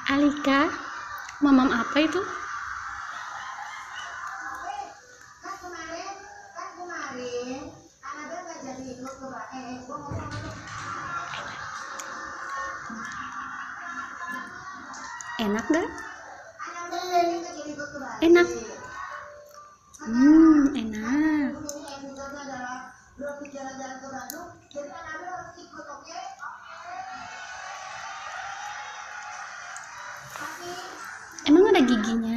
Alika, mamam apa itu? Enak gak? Enak. Enak. Emang ada giginya?